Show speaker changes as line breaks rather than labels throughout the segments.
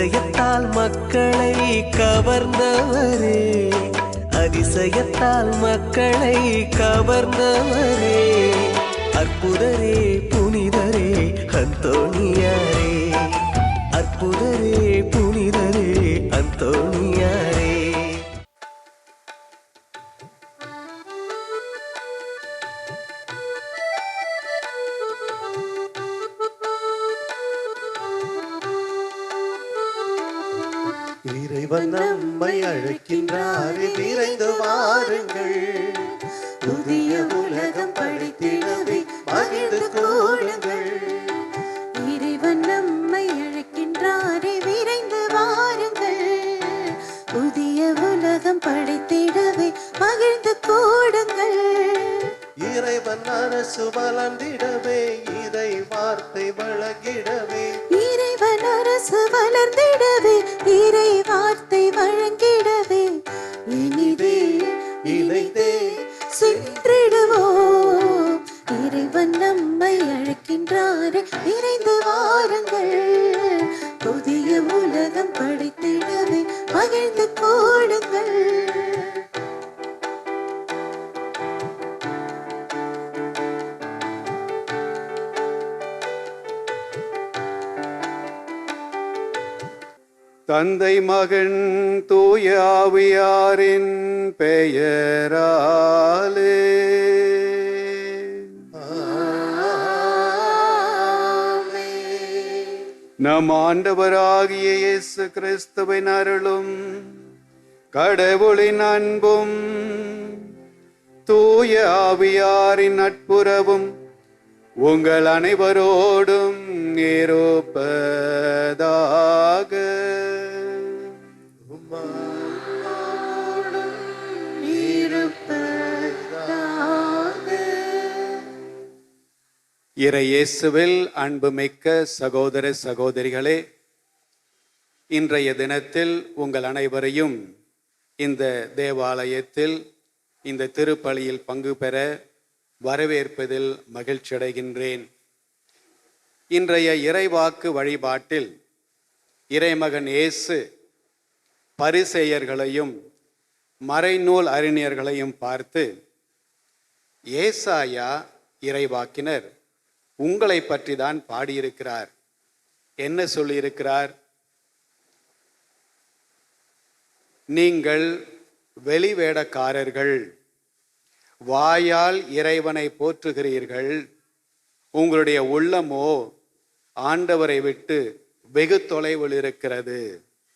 அதிசயத்தால் மக்களை கவர்ந்தவரே, அதிசயத்தால் மக்களை கவர்ந்தவரே, அற்புதரே புனிதரே அந்தோணியாரே, அற்புதரே புனிதரே அந்தோணியாரே.
இறைவன் நம்மை அழைக்கின்றாரே, விரைந்து வாருங்கள், புதிய உலகம் படைத்திடவே மகிழ்ந்து கூடுங்கள்.
இறைவன் நம்மை அழைக்கின்றாரே, விரைந்து வாருங்கள், புதிய உலகம் படைத்திடவே மகிழ்ந்து கூடுங்கள்.
இறைவன் அரசு வளர்ந்திடவே, இறை வார்த்தை வழங்கிடவே,
இறைவன் அரசு வளர்ந்திடவே, இறை வார்த்தை வழங்கிடவே, இனிதே இணைந்தே சென்றிடுவோம். இறைவன் நம்மை அழைக்கின்றாரே, விரைந்து வாருங்கள், புதிய உலகம் படைத்திடவே மகிழ்ந்து கூடுங்கள்.
தந்தை மகன் தூய ஆவியாரின் பெயராலே நம் ஆண்டவராகிய இயேசு கிறிஸ்துவின் அருளும் கடவுளின் அன்பும் தூய ஆவியாரின் நட்புறவும் உங்கள் அனைவரோடும் இருப்பதாக. இறை இயேசுவில் அன்புமிக்க சகோதர சகோதரிகளே, இன்றைய தினத்தில் உங்கள் அனைவரையும் இந்த தேவாலயத்தில் இந்த திருப்பலியில் பங்கு பெற வரவேற்பதில் மகிழ்ச்சி அடைகின்றேன். இன்றைய இறைவாக்கு வழிபாட்டில் இறைமகன் இயேசு பரிசேயர்களையும் மறைநூல் அறிஞர்களையும் பார்த்து, ஏசாயா இறைவாக்கினர் உங்களை பற்றி தான் பாடியிருக்கிறார். என்ன சொல்லியிருக்கிறார்? நீங்கள் வெளிவேடக்காரர்கள், வாயால் இறைவனை போற்றுகிறீர்கள், உங்களுடைய உள்ளமோ ஆண்டவரை விட்டு வெகு தொலைவில் இருக்கிறது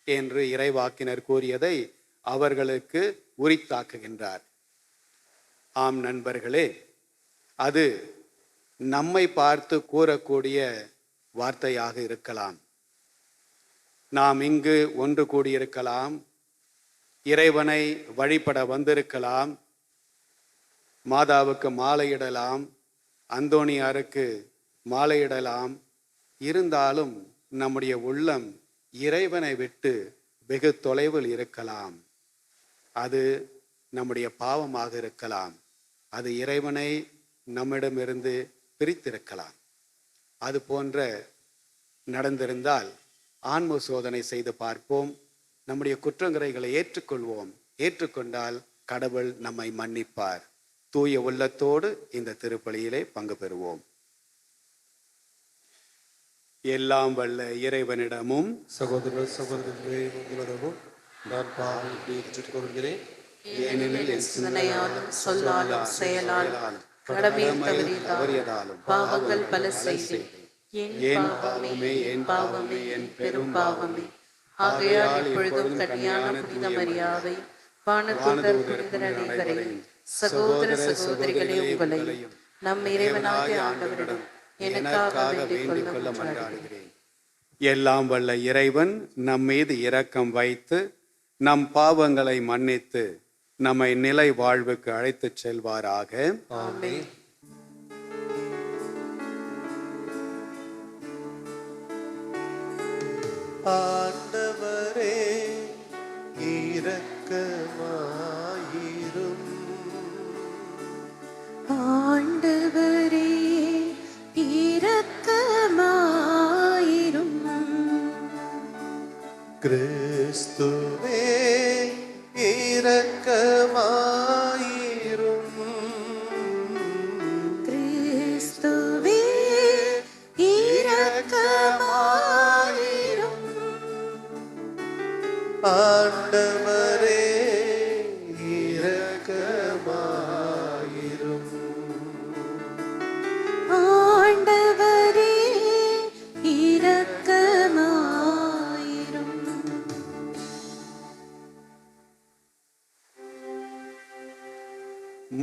என்று இறைவாக்கினர் கூறியதை அவர்களுக்கு உரித்தாக்குகின்றார். ஆம் நண்பர்களே, அது நம்மை பார்த்து கூறக்கூடிய வார்த்தையாக இருக்கலாம். நாம் இங்கு ஒன்று கூடியிருக்கலாம், இறைவனை வழிபட வந்திருக்கலாம், மாதாவுக்கு மாலையிடலாம், அந்தோணியாருக்கு மாலையிடலாம். இருந்தாலும் நம்முடைய உள்ளம் இறைவனை விட்டு வெகு தொலைவில் இருக்கலாம். அது நம்முடைய பாவமாக இருக்கலாம். அது இறைவனை நம்மிடமிருந்து பிரித்திருக்கலாம். அது போன்ற நடந்திருந்தால் ஆன்ம சோதனை செய்து பார்ப்போம். நம்முடைய குற்றங்குறைகளை ஏற்றுக்கொள்வோம். ஏற்றுக்கொண்டால் கடவுள் நம்மை மன்னிப்பார். தூய உள்ளத்தோடு இந்த திருப்பலியிலே பங்கு பெறுவோம். எல்லாம் வல்ல இறைவனிடமும்
சகோதர சகோதரிகளே, உங்களிடமும் நான் பாவம் ஏற்றுக்கொள்கிறேன்.
ஏனெனில் என்
சிந்தனையாலும் சொல்லாலும் செயலாலும் கடமையில் தவறியதாலும் பாவங்கள் பல செய்தேன்.
என் பாவமே, என் பாவமே, என் பெரும் பாவமே.
ஆகையால் இப்பொழுதும் கன்னியான புனித மரியாதை, வானதூதர் புனிதர் அனைவரையும், சகோதர சகோதரிகளே உங்களையும் நம் இறைவனாகிய ஆண்டவரிடம் எனக்காக வேண்டிக் கொள்ள மன்றாடுகிறேன்.
எல்லாம் வல்ல இறைவன் நம் மீது இரக்கம் வைத்து நம் பாவங்களை மன்னித்து நம்மை நிலை வாழ்வுக்கு அழைத்துச் செல்வாராக.
ஆமென். ஆண்டவரே இரக்கமாயிரும்.
ஆண்டவரே இரக்கமாயிரும்.
கிறிஸ்துவே இரக்கமாயிரும்.
கிறிஸ்துவே இரக்கமாயிரும்.
ஆண்டவரே இரக்கமாயிரும்.
ஆண்டவரே இரக்கமாயிரும்.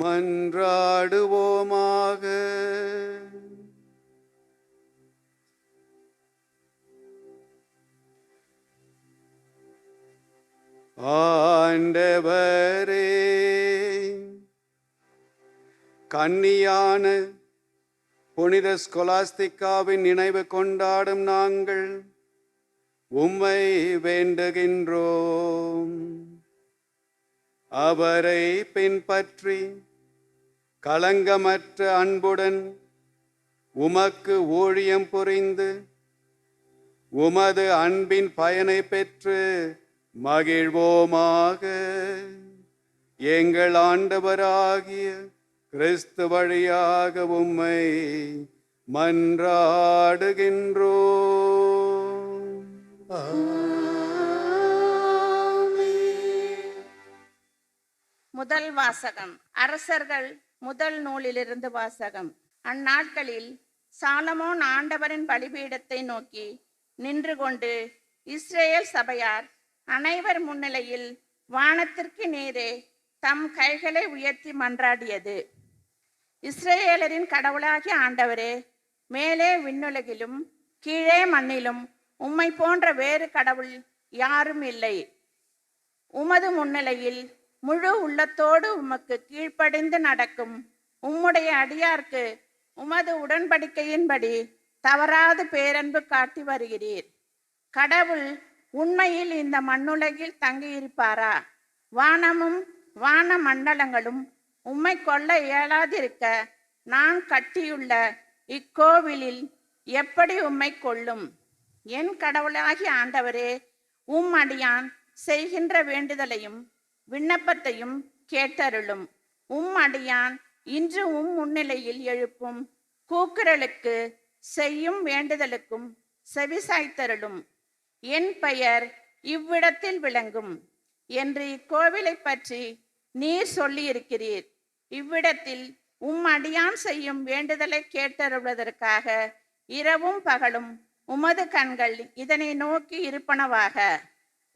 மன்றாடுவோமாக. ஆண்டவரே, கன்னியான புனித ஸ்கொலாஸ்திகாவின் நினைவு கொண்டாடும் நாங்கள் உம்மை வேண்டுகின்றோம். அவரை பின்பற்றி களங்கமற்ற அன்புடன் உமக்கு ஊழியம் புரிந்து உமது அன்பின் பயனை பெற்று மகிழ்வோமாக. எங்கள் ஆண்டவராகிய கிறிஸ்து வழியாக உம்மை மன்றாடுகின்றோம்.
முதல் வாசகம். அரசர்கள் முதல் நூலிலிருந்து வாசகம். அந்நாட்களில் சாலமோன் ஆண்டவரின் பலிபீடத்தை நோக்கி நின்று கொண்டு இஸ்ரேல் சபையார் அனைவர் முன்னிலையில் வானத்திற்கு நேரே தம் கைகளை உயர்த்தி மன்றாடியது. இஸ்ரேலரின் கடவுளாகிய ஆண்டவரே, மேலே விண்ணுலகிலும் கீழே மண்ணிலும் உம்மை போன்ற வேறு கடவுள் யாரும் இல்லை. உமது முன்னிலையில் முழு உள்ளத்தோடு உமக்கு கீழ்ப்படிந்து நடக்கும் உம்முடைய அடியார்க்கு உமது உடன்படிக்கையின்படி தவறாது பேரன்பு காட்டி வருகிறீர். கடவுள் உண்மையில் இந்த மண்ணுலகில் தங்கியிருப்பாரா? வானமும் வான மண்டலங்களும் உம்மை கொல்ல இயலாதிருக்க நான் கட்டியுள்ள இக்கோவிலில் எப்படி உம்மை கொல்லும்? என் கடவுளாகிய ஆண்டவரே, உம் அடியான் செய்கின்ற வேண்டுதலையும் விண்ணப்பத்தையும் கேட்டருளும். உம் அடியான் இன்று உம் முன்னிலையில் எழுப்பும் கூக்குரலுக்கு செய்யும் வேண்டுதலுக்கும் செவிசாய்த்தருளும். என் பெயர் இவ்விடத்தில் விளங்கும் என்று இக்கோவிலை பற்றி நீர் சொல்லியிருக்கிறீர். இவ்விடத்தில் உம் அடியான் செய்யும் வேண்டுதலை கேட்டருள்வதற்காக இரவும் பகலும் உமது கண்கள் இதனை நோக்கி இருப்பனவாக.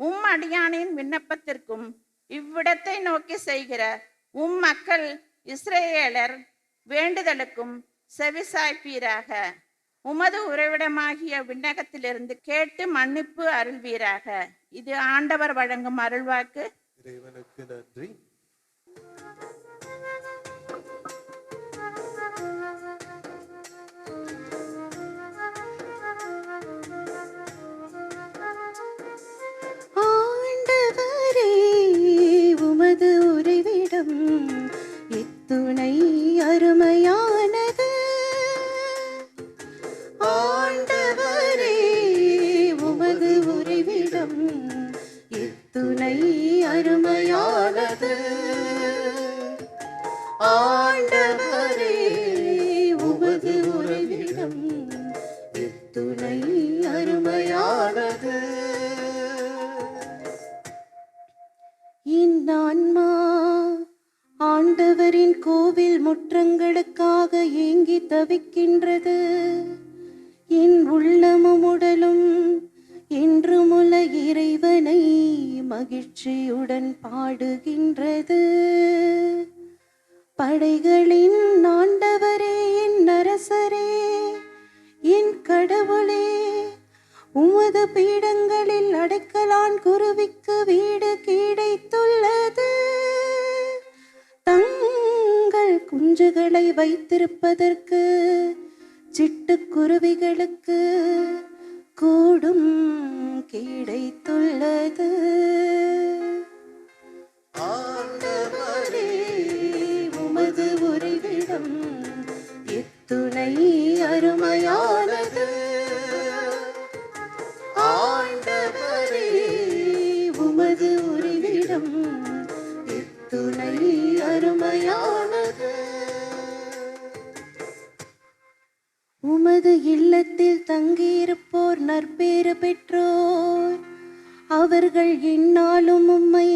உம் அடியானின் விண்ணப்பத்திற்கும் இவ்விடத்தை நோக்கி செய்கிற உம் மக்கள் இஸ்ரேலர் வேண்டுதலுக்கும் செவிசாய்ப்பீராக. உமது உறைவிடமாகிய விண்ணகத்திலிருந்து கேட்டு மன்னிப்பு அருள்வீராக. இது ஆண்டவர் வழங்கும் அருள்வாக்கு.
இறைவனுக்கு நன்றி.
ஆண்டவரே, உமது உறைவிடம் எத்துணை அருமையானது. ஆண்டவரே, உமது உறைவிடம் எத்துணை அருமையானது. ஆண்டவரே, உமது உறைவிடம் எத்துணை அருமையானது. இன்னான்மா ஆண்டவரின் கோவில் முற்றங்களுக்காக ஏங்கி தவிக்கின்றது. என் உள்ளமும் உடலும் என்றுமுள்ள இறைவனை மகிழ்ச்சியுடன் பாடுகின்றது. படைகளின் ஆண்டவரே, என் அரசரே, என் கடவுளே, உமது பீடங்களில் அடைக்கலான் குருவிக்கு வீடு கிடைத்துள்ளது. தங்கள் குஞ்சுகளை வைத்திருப்பதற்கு சிட்டுக்குருவிகளுக்கு கூடும் கிடைத்துள்ளது. ஆண்டவரே, உமது உறைவிடம் எத்துணை அருமையானது. ஆண்டவரே, உமது இல்லத்தில் தங்கியிருப்போர் நற்பேறு பெற்றோர். அவர்கள் எந்நாளும் உம்மை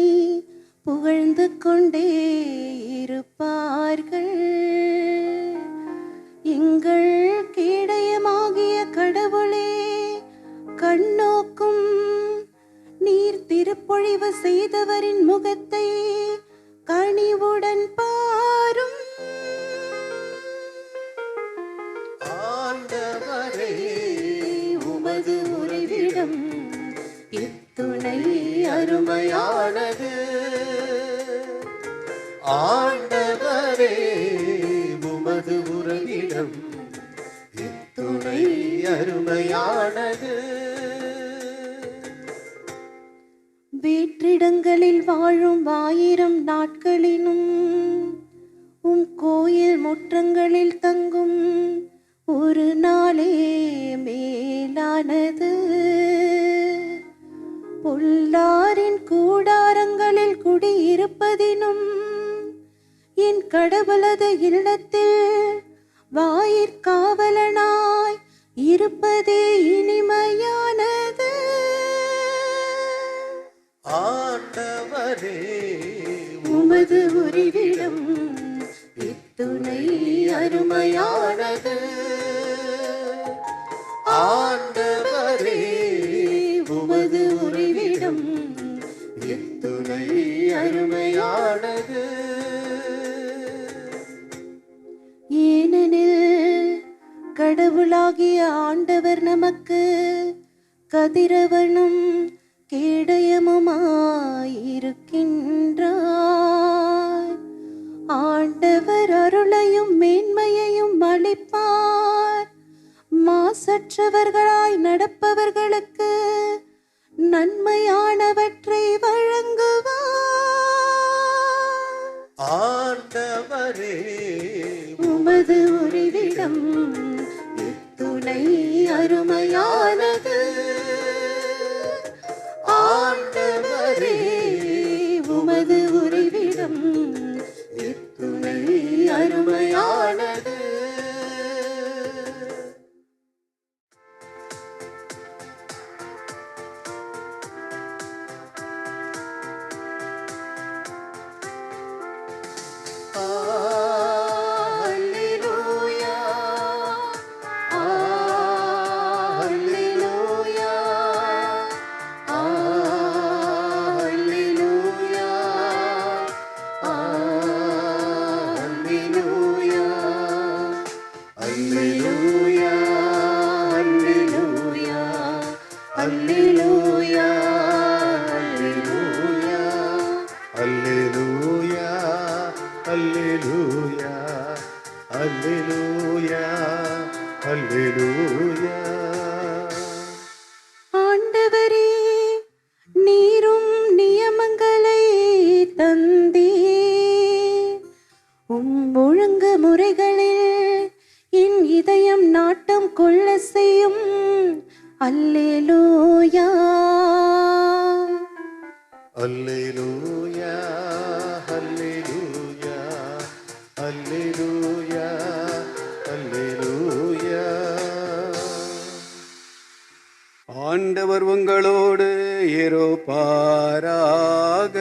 புகழ்ந்து கொண்டே இருப்பார்கள். எங்கள் கேடயமாகிய கடவுளே, கண்ணோக்கும் நீர் திருப்பொழிவு செய்தவரின் முகத்தை கனிவுடன் பாரும்.
ஆண்டவரே
உமது உறைவிடம் இத்துணை அருமையானது.
ஆண்டவரே உமது உறைவிடம் இத்துணை அருமையானது.
வேற்றிடங்களில் வாழும் 1000 நாட்களினும் உம் கோயில் முற்றங்களில் தங்கும் ஒரு நாளே மேலானது. பொல்லாரின் கூடாரங்களில் குடியிருப்பதினும் என் கடவுளது இல்லத்தில் வாயிற்காவலனாய் இருப்பதே இனிமையானது.
ஆண்டவரே
உமது உறைவிடம் இத்துணை அருமையானது.
ஆண்டவரே
உமது உறைவிடம்
இத்துணை அருமையானது.
ஏனெனில் கடவுளாகிய ஆண்டவர் நமக்கு கதிரவனும் கேடயமுமாயிருக்கின்றார். ஆண்டவர் அருளையும் மேன்மையையும் அளிப்பார். மாசற்றவர்களாய் நடப்பவர்களுக்கு நன்மையானவற்றை வழங்குவார்.
ஆண்டவரே
உமது உறைவிடம் இத்துணை அருமையானது. ஆண்டவரே உமது உறைவிடம் இத்துணை அருமையானது. ஆண்டவரே, நீரும் நியமங்களை தந்தீர். ஒழுங்கு முறைகளில் என் இதயம் நாட்டம் கொள்ள செய்யும். அல்லேலூயா
அல்லேலூயா அல்லேலூயா அல்லேலூயா அல்லேலூயா.
ஆண்டவர் உங்களோடு இருப்பாராக.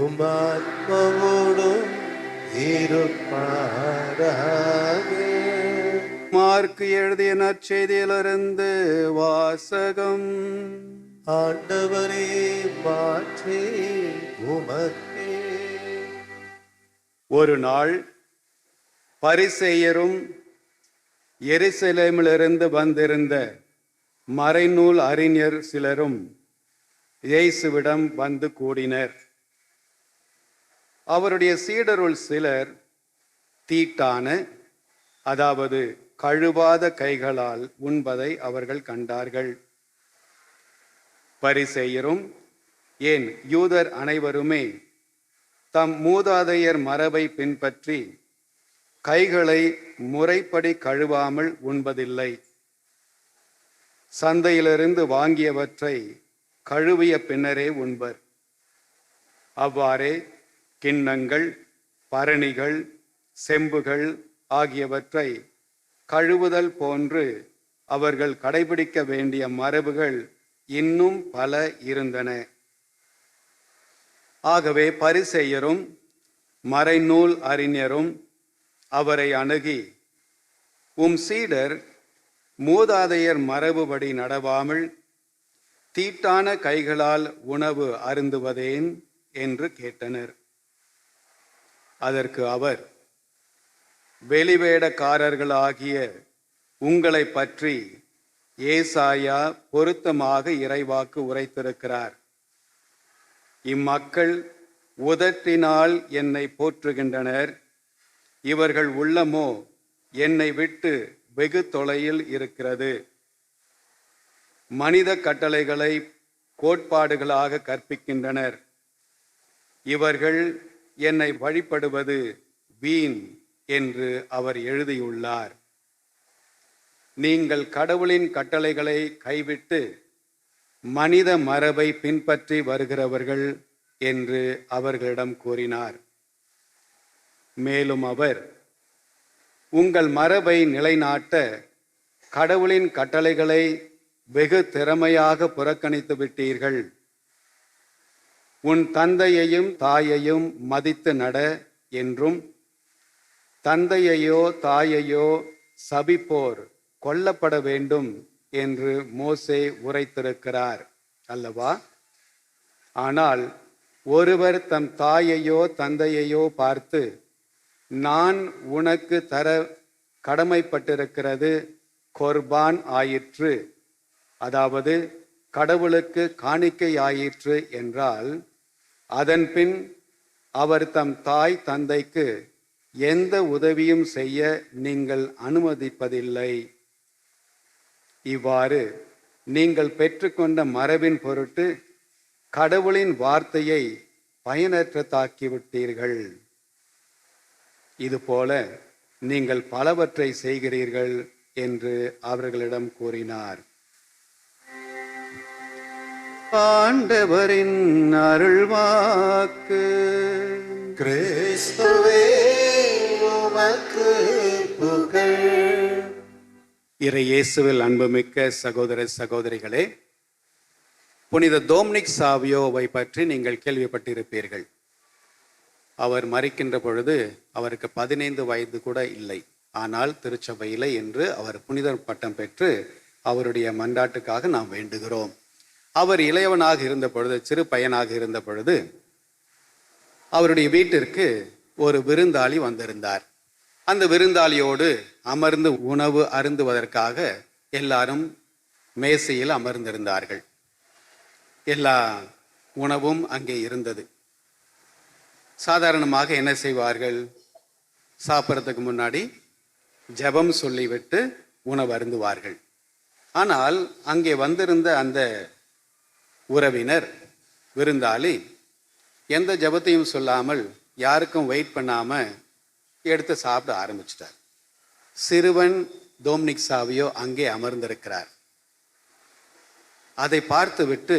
உமாத்மாவோடும் இருப்பாராக.
மார்க்கு எழுதிய நற்செய்தியிலிருந்து வாசகம்.
ஆண்டவரே மாற்றி உமக்கே.
ஒரு நாள் பரிசேயரும் எருசலேமிலிருந்து வந்திருந்த மறைநூல் அறிஞர் சிலரும் இயேசுவிடம் வந்து கூடினர். அவருடைய சீடருள் சிலர் தீட்டான, அதாவது கழுவாத கைகளால் உண்பதை அவர்கள் கண்டார்கள். பரிசேயரும் ஏன் யூதர் அனைவருமே தம் மூதாதையர் மரபை பின்பற்றி கைகளை முறைப்படி கழுவாமல் உண்பதில்லை. சந்தையிலிருந்து வாங்கியவற்றை கழுவிய பின்னரே உண்பர். அவ்வாறே கிண்ணங்கள், பரணிகள், செம்புகள் ஆகியவற்றை கழுவுதல் போன்று அவர்கள் கடைபிடிக்க வேண்டிய மரபுகள் இன்னும் பல இருந்தன. ஆகவே பரிசேயரும் மறைநூல் அறிஞரும் அவரை அணுகி, சீடர் மூதாதையர் மரபுபடி நடவாமல் தீட்டான கைகளால் உணவு அருந்துவதேன் என்று கேட்டனர். அதற்கு அவர், வெளிவேடக்காரர்களாகிய உங்களை பற்றி ஏசாயா பொருத்தமாக இறைவாக்கு உரைத்திருக்கிறார். இம்மக்கள் உதட்டினால் என்னை போற்றுகின்றனர், இவர்கள் உள்ளமோ என்னை விட்டு வெகு தொலையில் இருக்கிறது. மனித கட்டளைகளை கோட்பாடுகளாக கற்பிக்கின்றனர். இவர்கள் என்னை வழிபடுவது வீண் என்று அவர் எழுதியுள்ளார். நீங்கள் கடவுளின் கட்டளைகளை கைவிட்டு மனித மரபை பின்பற்றி வருகிறவர்கள் என்று அவர்களிடம் கூறினார். மேலும் அவர், உங்கள் மரபை நிலைநாட்ட கடவுளின் கட்டளைகளை வெகு திறமையாக புறக்கணித்து விட்டீர்கள். உன் தந்தையையும் தாயையும் மதித்து நட என்றும், தந்தையையோ தாயையோ சபிப்போர் கொல்லப்பட வேண்டும் என்று மோசே உரைத்திருக்கிறார் அல்லவா? ஆனால் ஒருவர் தம் தாயையோ தந்தையையோ பார்த்து, நான் உனக்கு தர கடமைப்பட்டிருக்கிறது கொர்பான் ஆயிற்று, அதாவது கடவுளுக்கு காணிக்கை ஆயிற்று என்றால், அதன்பின் அவர் தம் தாய் தந்தைக்கு எந்த உதவியும் செய்ய நீங்கள் அனுமதிப்பதில்லை. இவ்வாறு நீங்கள் பெற்றுக்கொண்ட மரபின் பொருட்டு கடவுளின் வார்த்தையை பயனற்றதாக்கிவிட்டீர்கள். இதுபோல நீங்கள் பலவற்றை செய்கிறீர்கள் என்று அவர்களிடம் கூறினார். ஆண்டவரின் அருள்வாக்கு.
கிறிஸ்துவே உமக்கு புகழ்.
இறை இயேசுவில் அன்புமிக்க சகோதர சகோதரிகளே, புனித டோம்னிக் சாவியோவை பற்றி நீங்கள் கேள்விப்பட்டிருப்பீர்கள். அவர் மரிக்கின்ற பொழுது அவருக்கு 15 வயது கூட இல்லை. ஆனால் திருச்சபையிலே என்று அவர் புனிதர் பட்டம் பெற்று அவருடைய மன்றாட்டுக்காக நாம் வேண்டுகிறோம். அவர் இளையவனாக இருந்த பொழுது, சிறு பையனாக இருந்த பொழுது, அவருடைய வீட்டிற்கு ஒரு விருந்தாளி வந்திருந்தார். அந்த விருந்தாளியோடு அமர்ந்து உணவு அருந்துவதற்காக எல்லாரும் மேசையில் அமர்ந்திருந்தார்கள். எல்லா உணவும் அங்கே இருந்தது. சாதாரணமாக என்ன செய்வார்கள்? சாப்பிட்றதுக்கு முன்னாடி ஜெபம் சொல்லிவிட்டு உணவு அருந்துவார்கள். ஆனால் அங்கே வந்திருந்த அந்த உறவினர், விருந்தாளி, எந்த ஜெபத்தையும் சொல்லாமல் யாருக்கும் வெயிட் பண்ணாமல் எடுத்து சாப்பிட ஆரம்பிச்சிட்டார். சிறுவன் டோம்னிக் சாவியோ அங்கே அமர்ந்திருக்கிறார். அதை பார்த்துவிட்டு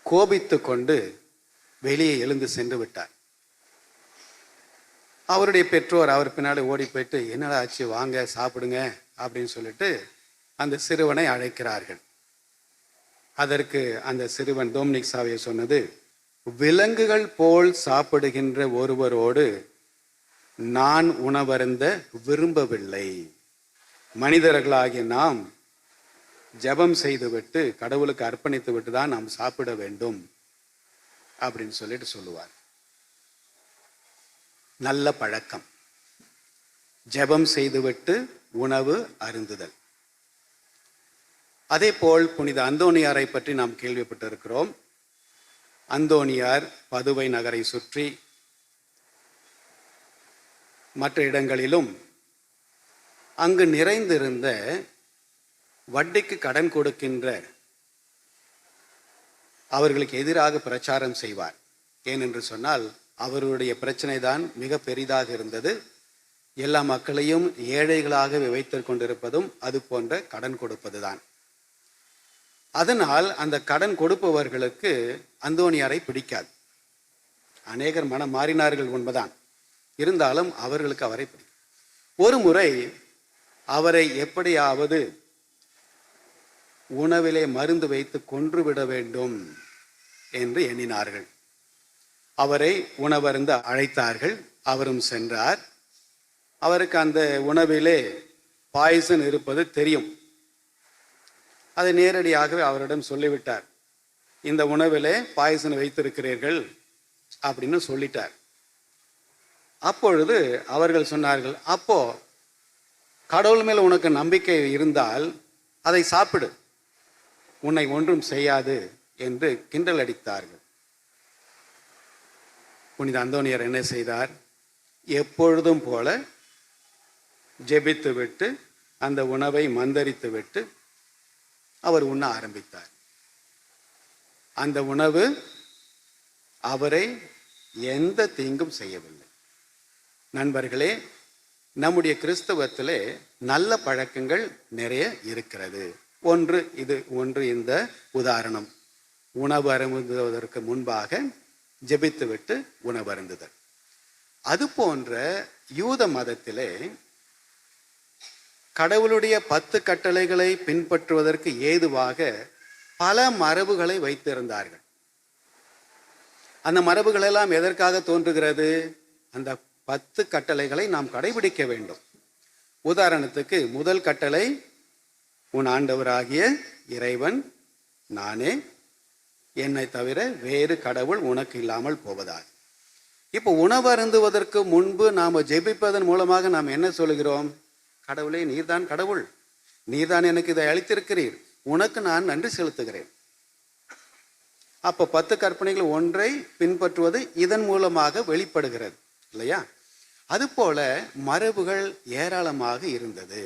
கோபித்து கொண்டு வெளியே எழுந்து சென்று விட்டார். அவருடைய பெற்றோர் அவர் பின்னாடி ஓடி போயிட்டு, என்னடா ஆச்சு, வாங்க சாப்பிடுங்க அப்படின்னு சொல்லிட்டு அந்த சிறுவனை அழைக்கிறார்கள். அதற்கு அந்த சிறுவன் டோம்னிக் சாவியோ சொன்னது, விலங்குகள் போல் சாப்பிடுகின்ற ஒருவரோடு நான் உணவருந்த விரும்பவில்லை. மனிதர்களாகிய நாம் ஜெபம் செய்துவிட்டு கடவுளுக்கு அர்ப்பணித்து விட்டு தான் நாம் சாப்பிட வேண்டும் அப்படின்னு சொல்லிட்டு சொல்லுவார். நல்ல பழக்கம், ஜெபம் செய்துவிட்டு உணவு அருந்துதல். அதே போல் புனித அந்தோணியாரை பற்றி நாம் கேள்விப்பட்டிருக்கிறோம். அந்தோணியார் பதுவை நகரை சுற்றி மற்ற இடங்களிலும் அங்கு நிறைந்திருந்த வட்டிக்கு கடன் கொடுக்கின்ற அவர்களுக்கு எதிராக பிரச்சாரம் செய்வார். ஏனென்று சொன்னால் அவருடைய பிரச்சனை தான் மிக பெரிதாக இருந்தது. எல்லா மக்களையும் ஏழைகளாக வைத்து கொண்டிருப்பதும் அது போன்ற கடன் கொடுப்பது தான். அதனால் அந்த கடன் கொடுப்பவர்களுக்கு அந்தோணியாரை பிடிக்காது. அநேகர் மனம் மாறினார்கள் உண்மைதான், இருந்தாலும் அவர்களுக்கு அவரை பிடிக்கும். ஒரு முறை அவரை எப்படியாவது உணவிலே மருந்து வைத்து கொன்றுவிட வேண்டும் என்று எண்ணினார்கள். அவரை உணவருந்த அழைத்தார்கள். அவரும் சென்றார். அவருக்கு அந்த உணவிலே பாய்சன் இருப்பது தெரியும். அதை நேரடியாகவே அவரிடம் சொல்லிவிட்டார். இந்த உணவிலே பாய்சன் வைத்திருக்கிறீர்கள் அப்படின்னு சொல்லிட்டார். அப்பொழுது அவர்கள் சொன்னார்கள், அப்போ கடவுள் மேல் உனக்கு நம்பிக்கை இருந்தால் அதை சாப்பிடு, உன்னை ஒன்றும் செய்யாது என்று கிண்டல் அடித்தார்கள். புனித அந்தோனியார் என்ன செய்தார்? எப்பொழுதும் போல ஜெபித்து விட்டு அந்த உணவை மந்தரித்து விட்டு அவர் உண்ண ஆரம்பித்தார். அந்த உணவு அவரை எந்த தீங்கும் செய்யவில்லை. நண்பர்களே, நம்முடைய கிறிஸ்தவத்திலே நல்ல பழக்கங்கள் நிறைய இருக்கிறது. ஒன்று இந்த உதாரணம், உணவு அருந்துவதற்கு முன்பாக ஜெபித்துவிட்டு உணவு அருந்துதல். அது போன்ற யூத மதத்திலே கடவுளுடைய 10 கட்டளைகளை பின்பற்றுவதற்கு ஏதுவாக பல மரபுகளை வைத்திருந்தார்கள். அந்த மரபுகள் எல்லாம் எதற்காக தோன்றுகிறது? அந்த 10 கட்டளைகளை நாம் கடைபிடிக்க வேண்டும். உதாரணத்துக்கு முதல் கட்டளை, உன் ஆண்டவராகிய இறைவன் நானே, என்னை தவிர வேறு கடவுள் உனக்கு இல்லாமல் போவதாக. இப்போ உணவு அருந்துவதற்கு முன்பு நாம் ஜெபிப்பதன் மூலமாக நாம் என்ன சொல்கிறோம்? கடவுளே, நீர்தான் கடவுள், நீர்தான் எனக்கு இதை அளித்திருக்கிறீர், உனக்கு நான் நன்றி செலுத்துகிறேன். அப்போ 10 கற்பனைகள் ஒன்றை பின்பற்றுவது இதன் மூலமாக வெளிப்படுகிறது இல்லையா? அதுபோல மரபுகள் ஏராளமாக இருந்தது.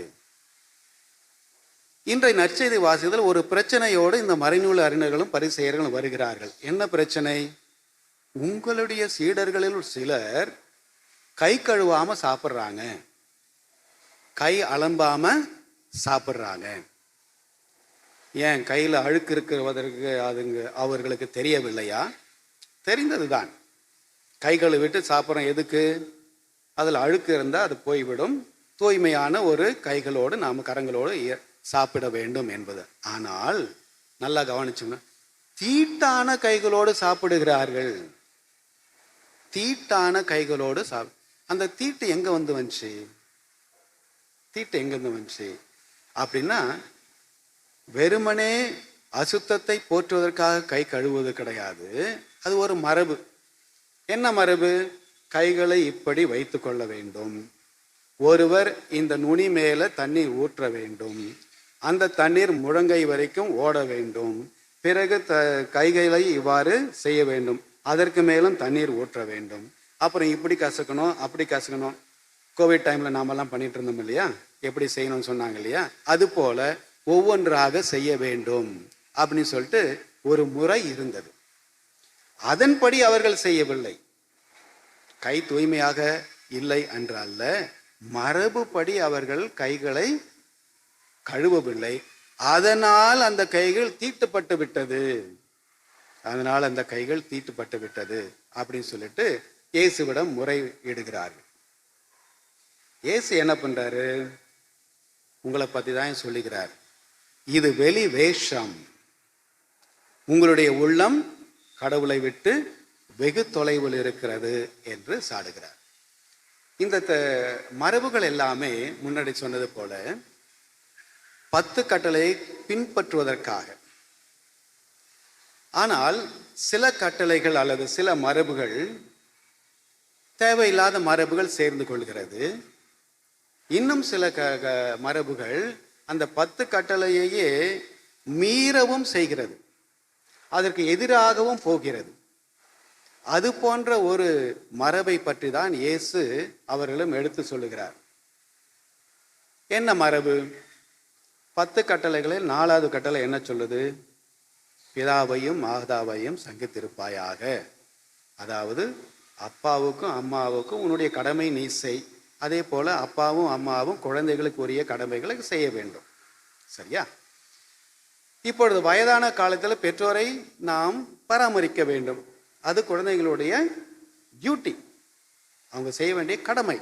இன்றைய நற்செய்தி வாசித்தல் ஒரு பிரச்சனையோடு இந்த மறைநூல் அறிஞர்களும் பரிசேயர்களும் வருகிறார்கள். என்ன பிரச்சனை? உங்களுடைய சீடர்களில் சிலர் கை கழுவாம சாப்பிட்றாங்க, கை அலம்பாம சாப்பிட்றாங்க. ஏன் கையில் அழுக்கு இருக்கிறவதற்கு அவர்களுக்கு தெரியவில்லையா? தெரிந்ததுதான். கைகளை விட்டு சாப்பிட்றோம் எதுக்கு? அதில் அழுக்கு இருந்தால் அது போய்விடும். தூய்மையான ஒரு கைகளோடு நாம் கரங்களோடு சாப்பிட வேண்டும் என்பது. ஆனால் நல்லா கவனிச்சுங்க, தீட்டான கைகளோடு சாப்பிடுகிறார்கள். தீட்டான கைகளோடு அந்த தீட்டு எங்க வந்து வந்துச்சு? தீட்டு எங்கிருந்து வந்துச்சு அப்படின்னா, வெறுமனே அசுத்தத்தை போற்றுவதற்காக கை கழுவுவது கிடையாது. அது ஒரு மரபு. என்ன மரபு? கைகளை இப்படி வைத்து கொள்ள வேண்டும். ஒருவர் இந்த நுனி மேல தண்ணீர் ஊற்ற வேண்டும். அந்த தண்ணீர் முழங்கை வரைக்கும் ஓட வேண்டும். பிறகு கைகளை இவ்வாறு செய்ய வேண்டும். அதற்கு மேலும் தண்ணீர் ஊற்ற வேண்டும். அப்புறம் இப்படி கசக்கணும், அப்படி கசக்கணும். கோவிட் டைம்ல நாமெல்லாம் பண்ணிட்டு இருந்தோம் இல்லையா? எப்படி செய்யணும்னு சொன்னாங்க இல்லையா? அது போல ஒவ்வொன்றாக செய்ய வேண்டும் அப்படின்னு சொல்லிட்டு ஒரு முறை இருந்தது. அதன்படி அவர்கள் செய்யவில்லை. கை தூய்மையாக இல்லை என்றல்ல, மரபுப்படி அவர்கள் கைகளை கழுவவில்லை. அதனால் அந்த கைகள் தீட்டுப்பட்டு விட்டது. அதனால் அந்த கைகள் தீட்டுப்பட்டு விட்டது அப்படின்னு சொல்லிட்டு இயேசுவிடம் முறையிடுகிறார்கள். இயேசு என்ன பண்றாரு? உங்களை பத்தி தான் சொல்லுகிறார். இது வெளி வேஷம், உங்களுடைய உள்ளம் கடவுளை விட்டு வெகு தொலைவில் இருக்கிறது என்று சாடுகிறார். இந்த மரபுகள் எல்லாமே முன்னாடி சொன்னது போல 10 கட்டளை பின்பற்றுவதற்காக. ஆனால் சில கட்டளைகள் அல்லது சில மரபுகள், தேவையில்லாத மரபுகள் சேர்ந்து கொள்கிறது. இன்னும் சில மரபுகள் அந்த 10 கட்டளையையே மீறவும் செய்கிறது, அதற்கு எதிராகவும் போகிறது. அது போன்ற ஒரு மரபை பற்றி தான் இயேசு அவர்களும் எடுத்து சொல்லுகிறார். என்ன மரபு? 10 கட்டளைகளில் 4வது கட்டளை என்ன சொல்லுது? பிதாவையும் மாதாவையும் சங்கித்திருப்பாயாக. அதாவது அப்பாவுக்கும் அம்மாவுக்கும் உன்னுடைய கடமை நீ செய். அதே போல அப்பாவும் அம்மாவும் குழந்தைகளுக்கு உரிய கடமைகளை செய்ய வேண்டும். சரியா? இப்பொழுது வயதான காலத்தில் பெற்றோரை நாம் பராமரிக்க வேண்டும். அது குழந்தைகளுடைய டியூட்டி, அவங்க செய்ய வேண்டிய கடமை.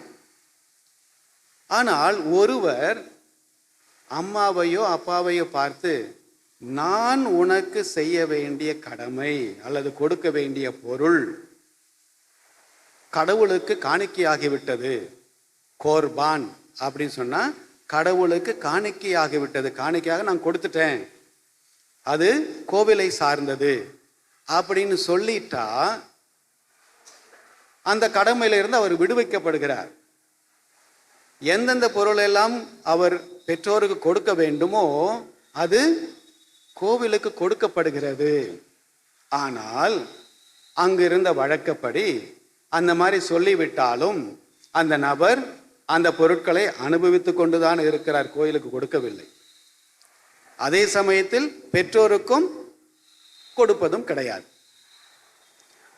ஆனால் ஒருவர் அம்மாவையோ அப்பாவையோ பார்த்து, நான் உனக்கு செய்ய வேண்டிய கடமை அல்லது கொடுக்க வேண்டிய பொருள் கடவுளுக்கு காணிக்கையாகிவிட்டது, கோர்பான் அப்படின்னு சொன்னா கடவுளுக்கு காணிக்கையாகிவிட்டது, காணிக்கையாக நான் கொடுத்துட்டேன், அது கோவிலை சார்ந்தது அப்படின்னு சொல்லிட்டா அந்த கடமையிலிருந்து அவர் விடுவிக்கப்படுகிறார். எந்தெந்த பொருள் எல்லாம் அவர் பெற்றோருக்கு கொடுக்க வேண்டுமோ அது கோவிலுக்கு கொடுக்கப்படுகிறது. ஆனால் அங்கிருந்த வழக்கப்படி அந்த மாதிரி சொல்லிவிட்டாலும் அந்த நபர் அந்த பொருட்களை அனுபவித்து கொண்டுதான் இருக்கிறார், கோயிலுக்கு கொடுக்கவில்லை. அதே சமயத்தில் பெற்றோருக்கும் கொடுப்பதும் கிடையாது.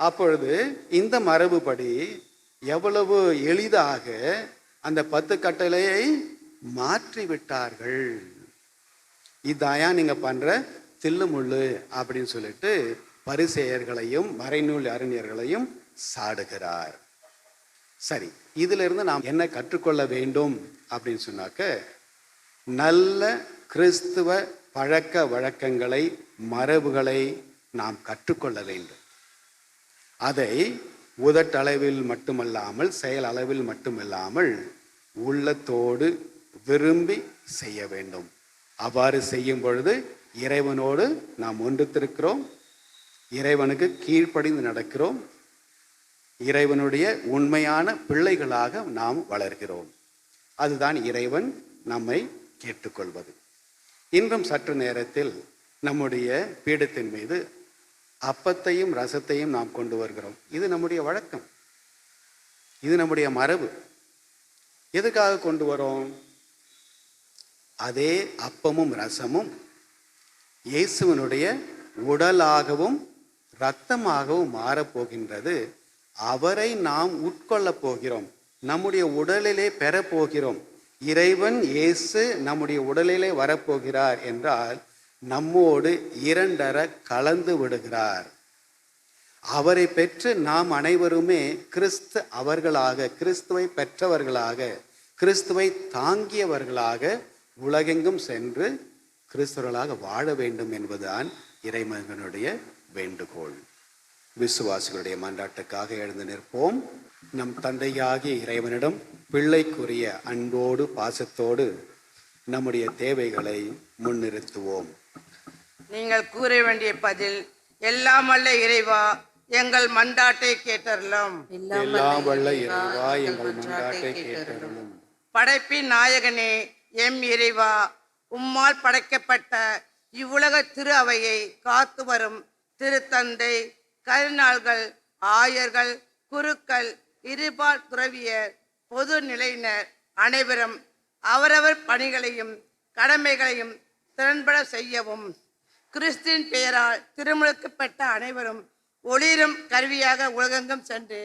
அப்பொழுது இந்த மரபுப்படி எவ்வளவு எளிதாக அந்த 10 கட்டளையை மாற்றி விட்டார்கள். இதாயா நீங்க பண்ற தில்லுமுள்ளு அப்படின்னு சொல்லிட்டு பரிசேயர்களையும் மறைநூல் அறிஞர்களையும் சாடுகிறார். சரி, இதுல இருந்து நாம் என்ன கற்றுக்கொள்ள வேண்டும் அப்படின்னு சொன்னாக்க, நல்ல கிறிஸ்துவ பழக்க வழக்கங்களை மரபுகளை நாம் கற்றுக்கொள்ள வேண்டும். அதை உதட்டளவில் மட்டுமல்லாமல் செயல் அளவில் மட்டுமல்லாமல் உள்ளத்தோடு விரும்பி செய்ய வேண்டும். அவ்வாறு செய்யும் பொழுது இறைவனோடு நாம் ஒன்றித்திருக்கிறோம், இறைவனுக்கு கீழ்ப்படிந்து நடக்கிறோம், இறைவனுடைய உண்மையான பிள்ளைகளாக நாம் வளர்கிறோம். அதுதான் இறைவன் நம்மை கேட்டுக்கொள்வது. இன்றும் சற்று நேரத்தில் நம்முடைய பீடத்தின் மீது அப்பத்தையும் ரசத்தையும் நாம் கொண்டு வருகிறோம். இது நம்முடைய வழக்கம், இது நம்முடைய மரபு. எதுக்காக கொண்டு வரோம்? அதே அப்பமும் ரசமும் இயேசுவினுடைய உடலாகவும் இரத்தமாகவும் மாறப்போகின்றது. அவரை நாம் உட்கொள்ளப் போகிறோம், நம்முடைய உடலிலே பெறப்போகிறோம். இறைவன் இயேசு நம்முடைய உடலிலே வரப்போகிறார் என்றால் நம்மோடு இரண்டர கலந்து விடுகிறார். அவரை பெற்று நாம் அனைவருமே கிறிஸ்து அவர்களாக, கிறிஸ்துவை பெற்றவர்களாக, கிறிஸ்துவை தாங்கியவர்களாக உலகெங்கும் சென்று கிறிஸ்தவர்களாக வாழ வேண்டும் என்பதுதான் இறைமகனுடைய வேண்டுகோள். விசுவாசிகளுடைய மன்றாட்டுக்காக எழுந்து நிற்போம். நம் தந்தையாகிய இறைவனிடம் பிள்ளைக்குரிய அன்போடு பாசத்தோடு நம்முடைய தேவைகளை முன்னிறுத்துவோம்.
நீங்கள் கூற வேண்டிய பதில், எல்லாம் வல்ல இறைவா எங்கள் மன்றாட்டை கேட்டருளும்.
எல்லாம் வல்ல இறைவா எங்கள் மன்றாட்டை கேட்டருளும்.
படைப்பின் நாயகனே எம் இறைவா, உம்மால் படைக்கப்பட்ட இவ்வுலக திரு அவையை காத்து வரும் திருத்தந்தை, கருநாள்கள், ஆயர்கள், குருக்கள், இருபால் துறவியர், பொது நிலையினர் அனைவரும் அவரவர் பணிகளையும் கடமைகளையும் திறன்பட செய்யவும், கிறிஸ்தின் பெயரால் திருமுழுக்கப்பட்ட அனைவரும் ஒளிரும் கருவியாக உலகெங்கும் சென்று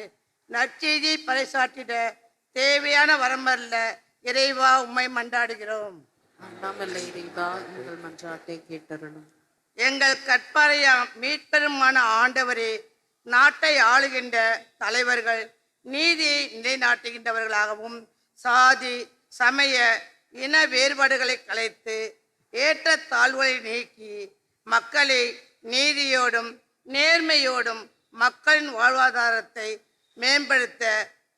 நற்செய்தியை பறைசாற்றிட தேவையான வரமல்ல இறைவா உம்மை மன்றாடுகிறோம். எங்கள் கற்பாரையாம் மீட்பெருமான ஆண்டவரே, நாட்டை ஆளுகின்ற தலைவர்கள் நீதியை நிலைநாட்டுகின்றவர்களாகவும் சாதி சமய இன வேறுபாடுகளை கலைத்து ஏற்ற தாழ்வுகளை நீக்கி மக்களை நீதியோடும் நேர்மையோடும் மக்களின் வாழ்வாதாரத்தை மேம்படுத்த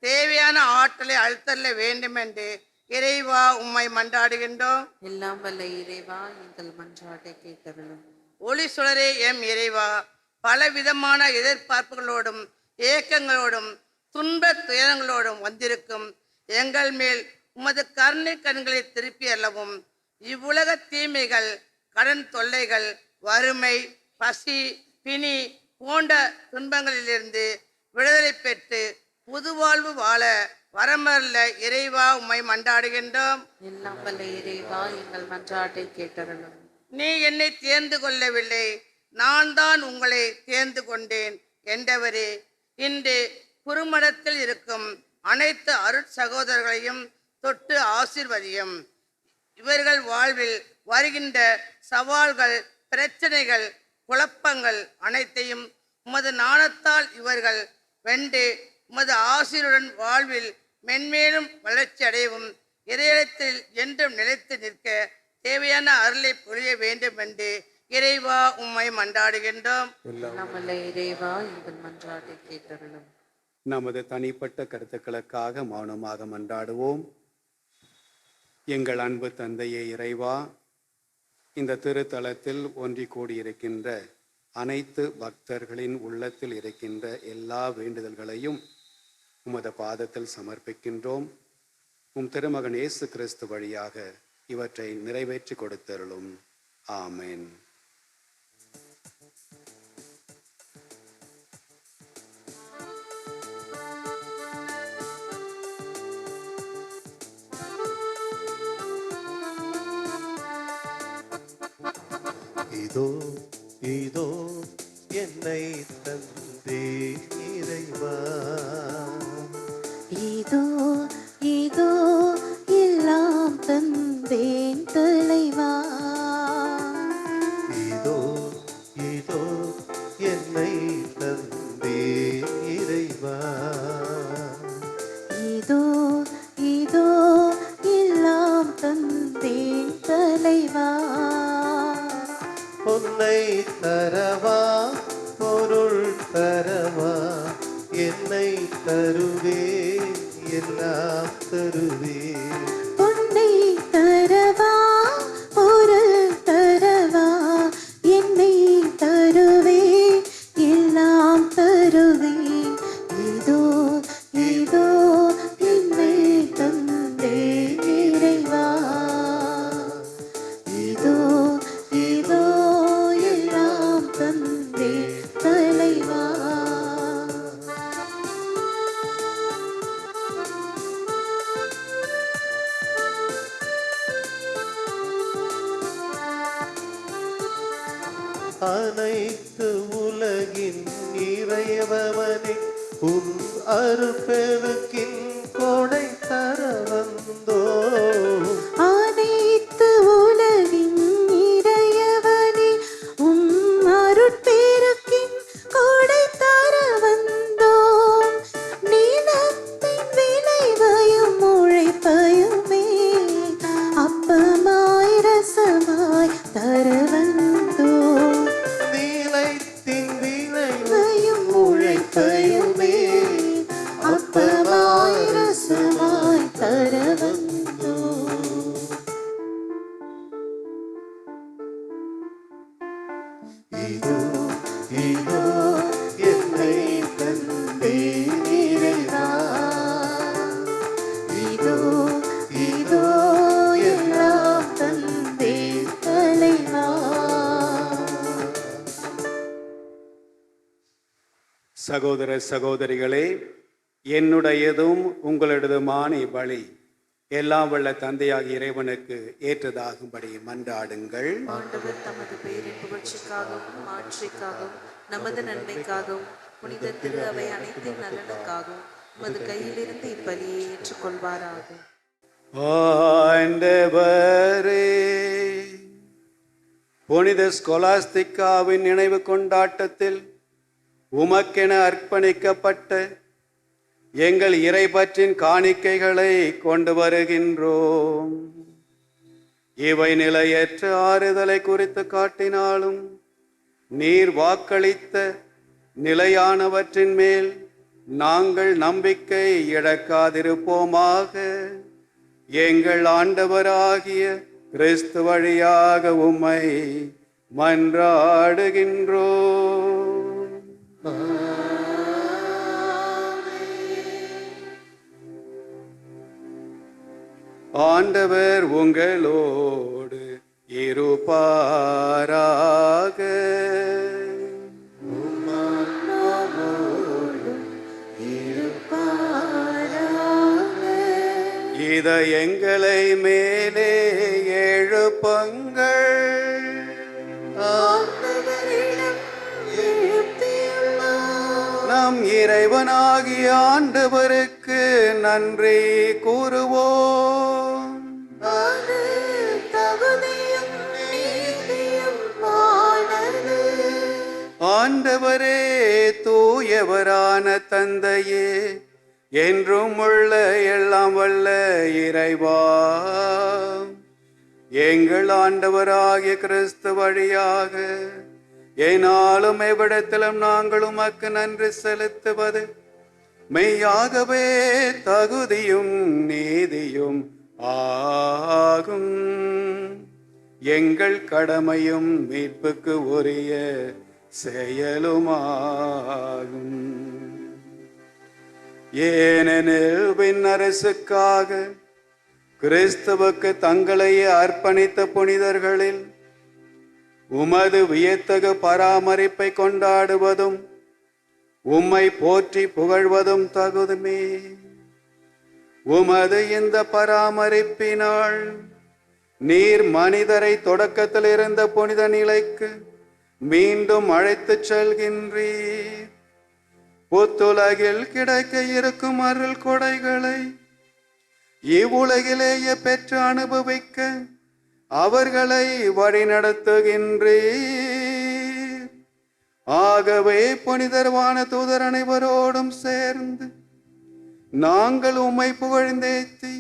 தேவையான ஆற்றலை அளித்தள்ள வேண்டும் என்று இறைவா உம்மை மன்றாடுகின்றோம்.
எல்லாம் வல்ல இறைவா எங்கள் மன்றாட்டை கேட்டருளும்.
ஒளி சுடரே எம் இறைவா, பலவிதமான எதிர்பார்ப்புகளோடும் ஏக்கங்களோடும் துன்ப துயரங்களோடும் வந்திருக்கும் எங்கள் மேல் உமது கருணை கண்களை திருப்பி அல்லவும் இவ்வுலக தீமைகள், கடன் தொல்லைகள், வறுமை, பசி, பிணி போன்ற துன்பங்களிலிருந்து விடுதலை பெற்று புதுவாழ்வு வாழ வரமல்ல இறைவா உம்மை மன்றாடுகின்றோம்.
எல்லாம் வல்ல இறைவா எங்கள் மன்றாட்டை கேட்டருளும்.
நீ என்னை தேர்ந்து கொள்ளவில்லை, நான் தான் உங்களை தேர்ந்து கொண்டேன் என்றவரே, இன்று குறுமடத்தில் இருக்கும் அனைத்து அருட்சகோதரர்களையும் தொட்டு ஆசீர்வதியும். இவர்கள் வாழ்வில் வருகின்ற சவால்கள், பிரச்சனைகள், குழப்பங்கள் அனைத்தையும் உமது நாணத்தால் இவர்கள் வென்று உமது ஆசீருடன் வாழ்வில் மென்மேலும் வளர்ச்சி அடையவும் இறையிடத்தில் என்றும் நிலைத்து நிற்க தேவையான அருளை பொழிய வேண்டும் என்று இறைவா உம்மை மன்றாடுகின்றோம்.
எல்லாம் வல்ல இறைவா எங்கள் மன்றாட்டை கேட்டருளும்.
நமது தனிப்பட்ட கருத்துக்களுக்காக மௌனமாக மன்றாடுவோம். எங்கள் அன்பு தந்தையே இறைவா, இந்த திருத்தலத்தில் ஒன்றி கூடியிருக்கின்ற அனைத்து பக்தர்களின் உள்ளத்தில் இருக்கின்ற எல்லா வேண்டுதல்களையும் உமது பாதத்தில் சமர்ப்பிக்கின்றோம். உம் திருமகன் இயேசு கிறிஸ்து வழியாக இவற்றை நிறைவேற்றி கொடுத்தருளும். ஆமென்.
இதோ இதோ என்னை தந்தே இறைவா,
இதோ இதோ எல்லாம் தந்தேன் தலைவா,
இதோ இதோ என்னை தந்தே இறைவா,
இதோ இதோ எல்லாம் தந்தேன் தலைவா,
பொன்னை தரவா பொருள் தரவா, என்னை தருவே எல்லாம் தருவே,
பொன்னை தரவா பொருள் தரவா, என்னை தருவே எல்லாம் தருவே, இதோ இதோ என்னை தந்தே இறைவா, இதோ இதோ எல்லாம் தந்தே தலைவா.
அனைத்து உலகின் இறைவனே, உன் அருட்பெருக்கின் கொடை தர வந்தோ,
அனைத்து உலகின் இறையவனே, உம் அருட்பெருக்கின் கொடை தர வந்தோம், நிலத்தின் விளைவையும் உழைப்பையுமே அப்பமாய் ரசமாய் தர வந்தோம்,
நீலைத்தின் விளைவையும்
வையும் உழைப்பையுமே அப்பமாய் ரசமாய் தர வந்தோம்.
இதோ இதோ என்னை தந்தே இறைவா,
இதோ இதோ எல்லாம் தந்தே தலைவா.
சகோதர சகோதரிகளே, என்னுடையதும் உங்களுடையதுமான பலி எல்லாம் வல்ல தந்தையாகிய இறைவனுக்கு ஏற்றதாகும்படி மன்றாடுங்கள்.
ஆண்டவர் தமது பெயரின் புகழ்ச்சிக்காகவும் மாட்சிக்காகவும் நமது நன்மைக்காகவும் புனித திரு அவை அனைத்தின் நலனுக்காகவும் உமது கையிலிருந்து இப்பலியை ஏற்றுக்கொள்வாராக.
ஆண்டவரே, புனித ஸ்கொலாஸ்திகாவின் நினைவு கொண்டாட்டத்தில் உமக்கென அர்ப்பணிக்கப்பட்ட எங்கள் இறைபற்றின் காணிக்கைகளை கொண்டு வருகின்றோம். இவை நிலையற்ற ஆறுதலை குறித்து காட்டினாலும் நீர் வாக்களித்த நிலையானவற்றின் மேல் நாங்கள் நம்பிக்கை இழக்காதிருப்போமாக. எங்கள் ஆண்டவராகிய கிறிஸ்து வழியாக உம்மை மன்றாடுகின்றோம். ஆண்டவர் உங்களோடு இருப்பாராக. இதயங்களை மேலே எழுப்புங்கள். நம் இறைவனாகிய ஆண்டவருக்கு நன்றி கூறுவோம். ஆண்டவரே, தூயவரான தந்தையே, என்றும் உள்ள எல்லாம் வல்ல இறைவா, எங்கள் ஆண்டவராகிய கிறிஸ்து வழியாக என்னாலும் எவ்விடத்திலும் நாங்கள் உமக்கு நன்றி செலுத்துவது மெய்யாகவே தகுதியும் நீதியும் ஆகும். எங்கள் கடமையும் மீட்புக்கு உரிய செயலுமாகும். ஏனெனில் விண்ணரசுக்காக கிறிஸ்துவுக்கு தங்களையே அர்ப்பணித்த புனிதர்களில் உமது வியத்தகு பராமரிப்பை கொண்டாடுவதும் உம்மை போற்றி புகழ்வதும் தகுதுமே. உமது இந்த பராமரிப்பினால் நீர் மனிதரை தொடக்கத்தில் இருந்த புனித நிலைக்கு மீண்டும் அழைத்துச் செல்கின்றீர். புத்துலகில் கிடைக்க இருக்கும் அருள் கொடைகளை இவ்வுலகிலேயே பெற்று அனுபவிக்க அவர்களை வழிநடத்துகின்றீர். ஆகவே புனிதர்வான தூதர் அனைவரோடும் சேர்ந்து நாங்கள் உம்மை புகழ்ந்தேத்தி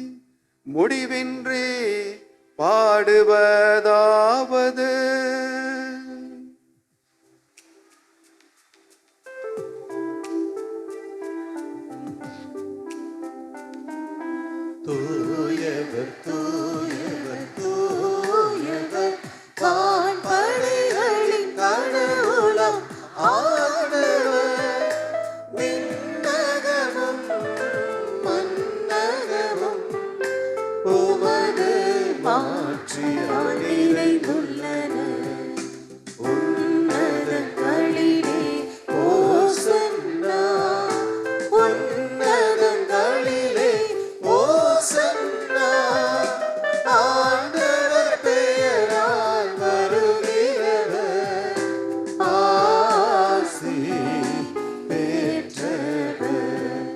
முடிவின்றி பாடுவதாவது.
தூயவர் தூயவர் தூயவர்
வான்படைகளின் கடவுளாம்
ஆண்டவர் விண்ணகமும்
மன்னகமும்
உமது மாட்சியால்
நிறைந்துள்ளன. உன்னதங்களிலே ஓசன்னா,
உன்னதங்களிலே ஓசன்னா. ஆண்டவர் பெயரால் வருகிறவர் ஆசி பெற்றவர்.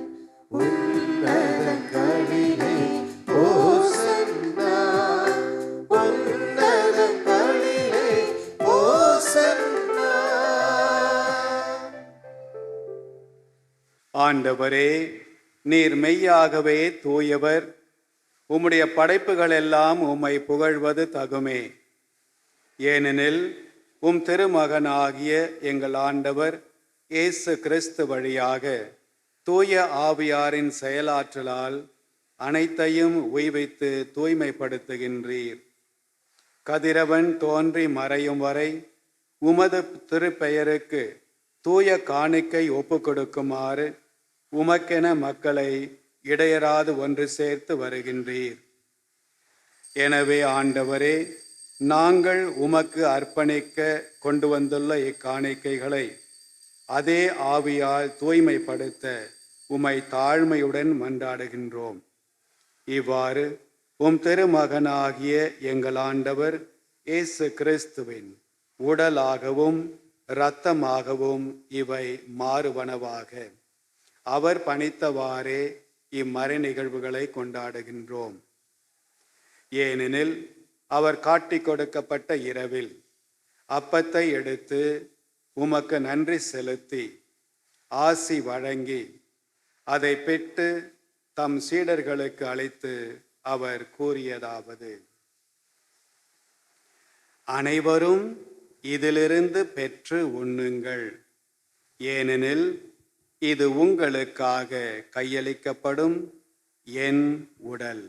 உன்னதங்களிலே ஓசன்னா, உன்னதங்களிலே ஓசன்னா.
ஆண்டவரே, நீர் மெய்யாகவே தூயவர். உம்முடைய படைப்புகள் எல்லாம் உம்மை புகழ்வது தகுமே. ஏனெனில் உம் திருமகனாகிய எங்கள் ஆண்டவர் இயேசு கிறிஸ்து வழியாக தூய ஆவியாரின் செயலாற்றலால் அனைத்தையும் உய்வித்து தூய்மைப்படுத்துகின்றீர். கதிரவன் தோன்றி மறையும் வரை உமது திருப்பெயருக்கு தூய காணிக்கை ஒப்புக்கொடுக்குமாறு உமக்கென மக்களை இடையராது ஒன்று சேர்த்து வருகின்றீர். எனவே ஆண்டவரே, நாங்கள் உமக்கு அர்ப்பணிக்க கொண்டு வந்துள்ள இக்காணிக்கைகளை அதே ஆவியால் தூய்மைப்படுத்த உம்மை தாழ்மையுடன் மன்றாடுகின்றோம். இவ்வாறு உம் திருமகனாகிய எங்கள் ஆண்டவர் இயேசு கிறிஸ்துவின் உடலாகவும் இரத்தமாகவும் இவை மாறுவனவாக அவர் பணித்தவாறே இம்மறை நிகழ்வுகளை கொண்டாடுகின்றோம். ஏனெனில் அவர் காட்டிக் கொடுக்கப்பட்ட இரவில் அப்பத்தை எடுத்து உமக்கு நன்றி செலுத்தி ஆசி வழங்கி அதை பெற்று தம் சீடர்களுக்கு அளித்து அவர் கூறியதாவது: அனைவரும் இதிலிருந்து பெற்று உண்ணுங்கள், ஏனெனில் இது உங்களுக்காக கையளிக்கப்படும் என் உடல்.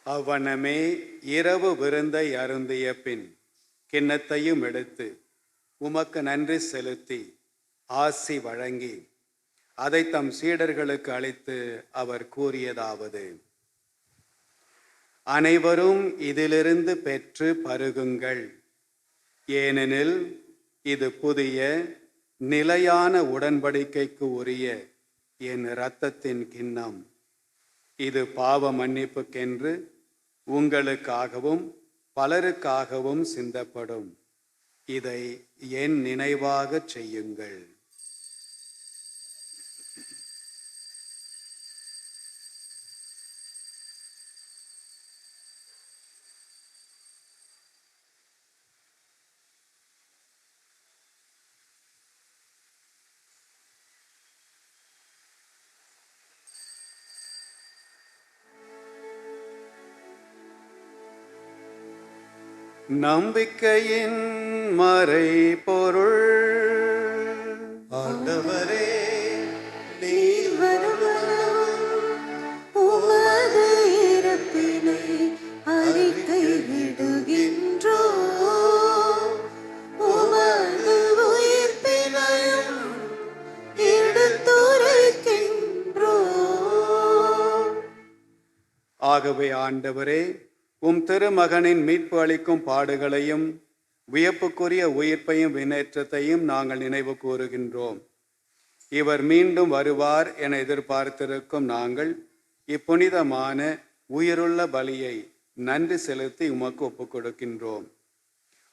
அவ்வனமே இரவு விருந்தை அருந்திய பின் கிண்ணத்தையும் எடுத்து உமக்கு நன்றி செலுத்தி ஆசி வழங்கி அதை தம் சீடர்களுக்கு அளித்து அவர் கூறியதாவது: அனைவரும் இதிலிருந்து பெற்று பருகுங்கள், ஏனெனில் இது புதிய நிலையான உடன்படிக்கைக்கு உரிய என் இரத்தத்தின் கிண்ணம். இது பாவ மன்னிப்புக்கென்று உங்களுக்காகவும் பலருக்காகவும் சிந்தப்படும். இதை என் நினைவாகச் செய்யுங்கள். நம்பிக்கையின் மறைபொருள்.
ஆண்டவரே,
நீர் வருமளவும் உமது இறப்பினை அறிக்கையிடுகின்றோம். உமது உயிர்ப்பினையும் எடுத்துரைக்கின்றோம்.
ஆகவே ஆண்டவரே, உம் திருமகனின் மீட்பு அளிக்கும் பாடுகளையும் வியப்புக்குரிய உயிர்ப்பையும் விண்ணேற்றத்தையும் நாங்கள் நினைவு கூறுகின்றோம். இவர் மீண்டும் வருவார் என எதிர்பார்த்திருக்கும் நாங்கள் இப்புனிதமான உயிருள்ள பலியை நன்றி செலுத்தி உமக்கு ஒப்புக் கொடுக்கின்றோம்.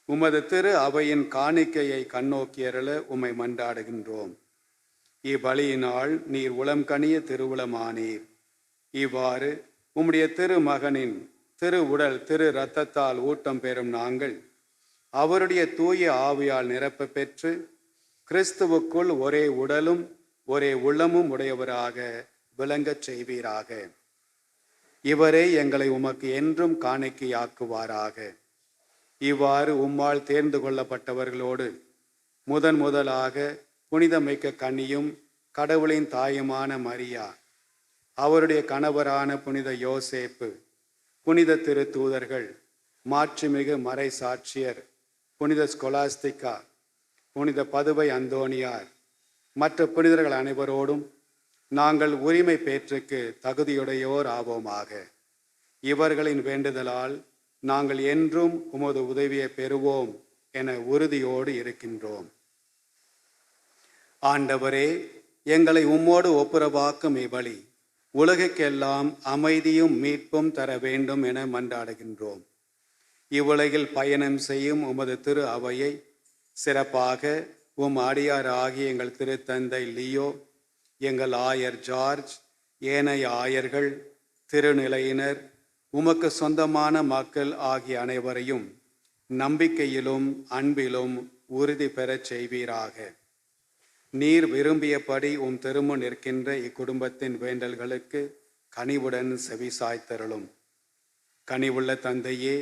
உமது திரு அவையின் காணிக்கையை கண்ணோக்கியருள உம்மை மன்றாடுகின்றோம். இப்பலியினால் நீர் உளம் கனிய திருவுளமானீர். இவ்வாறு உம்முடைய திருமகனின் திரு உடல் திரு இரத்தத்தால் ஊட்டம் பெறும் நாங்கள் அவருடைய தூய ஆவியால் நிரப்ப பெற்று கிறிஸ்துவுக்குள் ஒரே உடலும் ஒரே உள்ளமும் உடையவராக விளங்கச் செய்வீராக. இவரே எங்களை உமக்கு என்றும் காணிக்கையாக்குவாராக. இவ்வாறு உம்மால் தேர்ந்து கொள்ளப்பட்டவர்களோடு முதலாக புனிதமிக்க கன்னியும் கடவுளின் தாயுமான மரியா, அவருடைய கணவரான புனித யோசேப்பு, புனித திரு தூதர்கள், மாட்சிமிகு மறை சாட்சியர், புனித ஸ்கொலாஸ்திகா, புனித பதுவை அந்தோணியார், மற்ற புனிதர்கள் அனைவரோடும் நாங்கள் உரிமை பேற்றுக்கு தகுதியுடையோர் ஆவோமாக. இவர்களின் வேண்டுதலால் நாங்கள் என்றும் உமது உதவியை பெறுவோம் என உறுதியோடு இருக்கின்றோம். ஆண்டவரே, எங்களை உம்மோடு ஒப்புரவாக்கும் இவ்வழி உலகுக்கெல்லாம் அமைதியும் மீட்பும் தர வேண்டும் என மன்றாடுகின்றோம். இவ்வுலகில் பயணம் செய்யும் உமது திரு அவையை சிறப்பாக உம் அடியார் ஆகிய எங்கள் திருத்தந்தை லியோ, எங்கள் ஆயர் ஜார்ஜ், ஏனைய ஆயர்கள், திருநிலையினர், உமக்கு சொந்தமான மக்கள் ஆகிய அனைவரையும் நம்பிக்கையிலும் அன்பிலும் உறுதி பெறச் செய்வீராக. நீர் விரும்பியபடி உம் திருமுன் நிற்கின்ற இக்குடும்பத்தின் வேண்டல்களுக்கு கனிவுடன் செவிசாய்த்தருளும். கனிவுள்ள தந்தையே,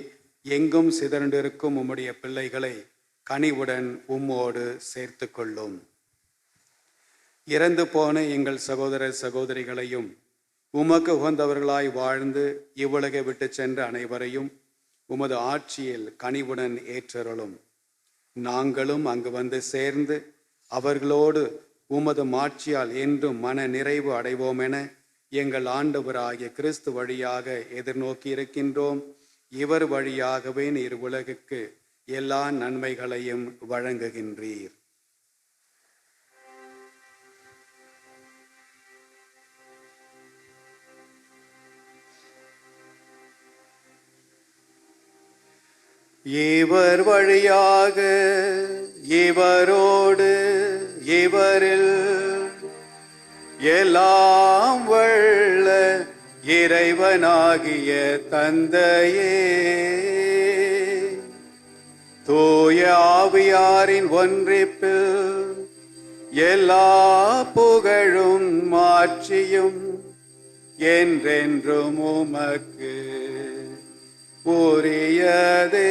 எங்கும் சிதறண்டிருக்கும் உம்முடைய பிள்ளைகளை கனிவுடன் உம்மோடு சேர்த்து கொள்ளும். இறந்து போன எங்கள் சகோதர சகோதரிகளையும் உமக்கு உகந்தவர்களாய் வாழ்ந்து இவ்வுலகை விட்டு சென்ற அனைவரையும் உமது ஆட்சியில் கனிவுடன் ஏற்றருளும். நாங்களும் அங்கு வந்து சேர்ந்து அவர்களோடு உமது மாட்சியால் என்றும் மன நிறைவு அடைவோம் என எங்கள் ஆண்டவராகிய கிறிஸ்து வழியாக எதிர்நோக்கி இருக்கின்றோம். இவர் வழியாகவே நீர் உலகுக்கு எல்லா நன்மைகளையும் வழங்குகின்றீர். இவர் வழியாக இவரோடு இவரில் எல்லாம் வல்ல இறைவனாகிய தந்தையே, தூய ஆவியாரின் ஒன்றிப்பில் எல்லா புகழும் மாட்சியும் என்றென்றும் உமக்கு உரியதே.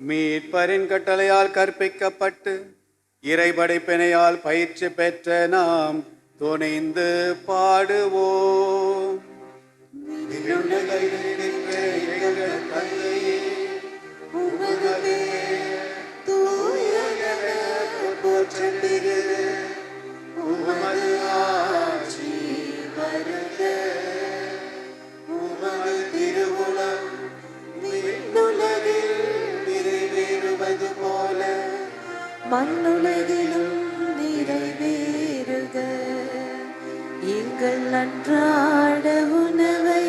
மீட்பரின் கட்டளையால் கற்பிக்கப்பட்டு இறைபடைப்பினையால் பயிற்சி பெற்ற நாம் துணிந்து பாடுவோம்.
உமது பெயர் தூயதென
மண்ணுலகிலும் நிறைவேறுக. எங்கள் அன்றாட உணவை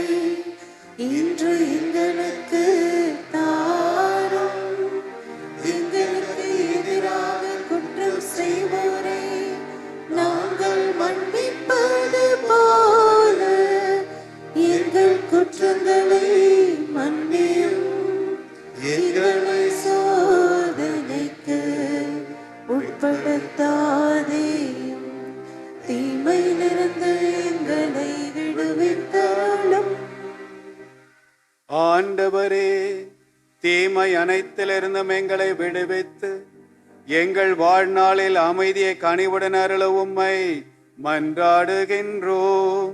இன்று எங்களுக்கு தாரும். எங்களுக்கு எதிராக குற்றம் செய்வோரை நாங்கள் மன்னிப்பது போல எங்கள் குற்றங்களை மன்னியும். எங்களை சோதனைக்கு உட்படுத்தாதேயும், தீமையிலிருந்து எங்களை விடுவித்தருளும்.
ஆண்டவரே, தீமை அனைத்திலிருந்தும் எங்களை விடுவித்து எங்கள் வாழ்நாளில் அமைதியை கனிவுடன் அருள உம்மை மன்றாடுகின்றோம்.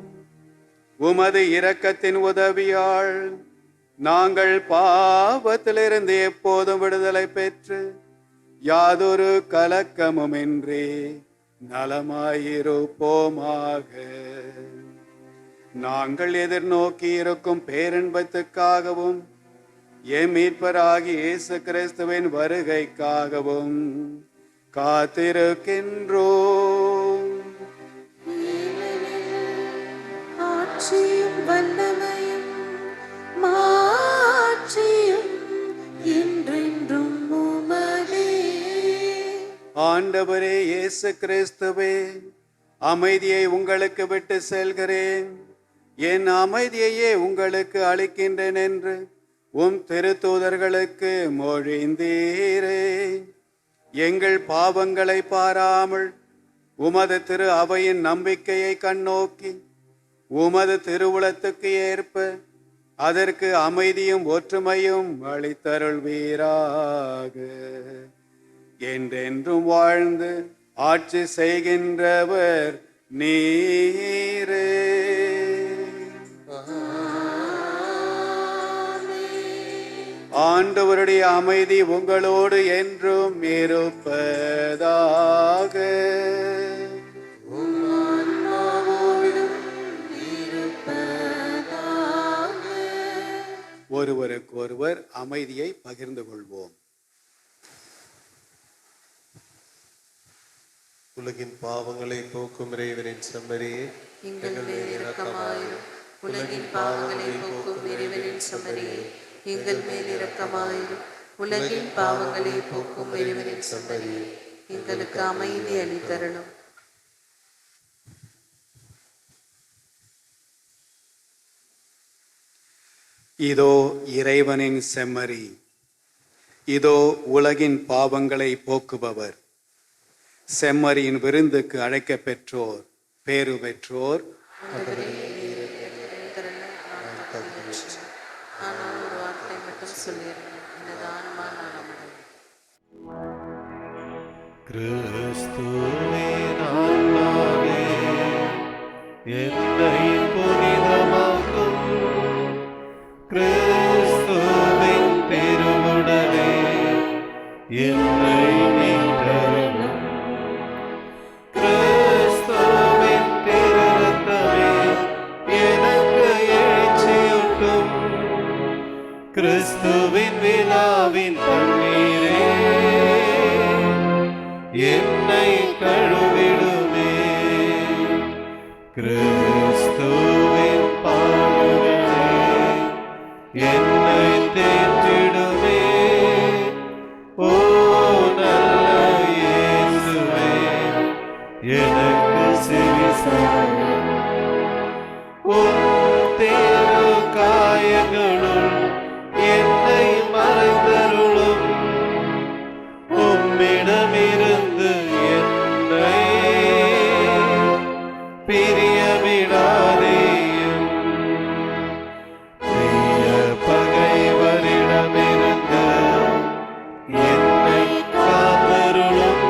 உமது இரக்கத்தின் உதவியால் நாங்கள் பாவத்திலிருந்து எப்போதும் விடுதலை பெற்று யாதொரு கலக்கமுமின்றி நலமாயிருப்போமாக. நாங்கள் எதிர்நோக்கி இருக்கும் பேரின்பத்துக்காகவும் எம் மீட்பராகிய இயேசு கிறிஸ்துவின் வருகைக்காகவும் காத்திருக்கின்றோம்.
ஆட்சியும் வல்லமையும் மாட்சியும் என்றென்றும் உமதே.
ஆண்டவரே இயேசு கிறிஸ்துவே, அமைதியை உங்களுக்கு விட்டு செல்கிறேன், என் அமைதியையே உங்களுக்கு அளிக்கின்றேன் என்று உம் திருத்தூதர்களுக்கு மொழிந்தீரே. எங்கள் பாவங்களை பாராமல் உமது திரு அவையின் நம்பிக்கையை கண்ணோக்கி உமது திருவுளத்துக்கு ஏற்ப அதற்கு அமைதியும் ஒற்றுமையும் அளித்தருள்வீராக. என்றென்றும் வாழ்ந்து ஆட்சி செய்கின்றவர் நீரே. ஆண்டவருடைய அமைதி உங்களோடு என்றும் இருப்பதாக. ஒருவருக்கொருவர் அமைதியை பகிர்ந்து கொள்வோம்.
உலகின் பாவங்களை போக்கும் இறைவனின் செம்மறியே,
எங்கள் மேல் இரக்கமாயிரும். உலகின் பாவங்களை போக்கும் இறைவனின் செம்மறியே, எங்கள் மேல் இரக்கமாயிரும். உலகின் பாவங்களை போக்கும் இறைவனின் செம்மறியே, எங்களுக்கு அமைதி அளித்தருளும்.
இதோ இறைவனின் செம்மறி, இதோ உலகின் பாவங்களை போக்குபவர். செம்மறியின் விருந்துக்கு அழைக்க பெற்றோர் பேறு பெற்றோர்.
ஆனால் ஒரு வார்த்தை மட்டும் சொல்லியிருந்தேன், எனது ஆன்மா நலமடையும்.
கிறிஸ்துவின் ஆன்மாவே, என்னை புனிதமாக்கும். கிறிஸ்துவின் திருவுடலே, என்னை மீட்டருளும். கிறிஸ்துவின் திருரத்தமே, எனக்கு எழுச்சியூட்டும். கிறிஸ்துவின் விழாவின் தண்ணீரே, என்னை கழுவிடுமே. கிறிஸ்துவின் பாடுகளே, என்னை தேற்றிடுமே. ஓ நல்ல இயேசுவே, எனக்கு செவிசாயும். உம் திரு காயங்களுள் என்னை மறைந்தருளும். உம்மிடமிருந்து என்னை பிரிய விடாதேயும். பிரிய பகைவரிடமிருந்து என்னை காத்தருளும்.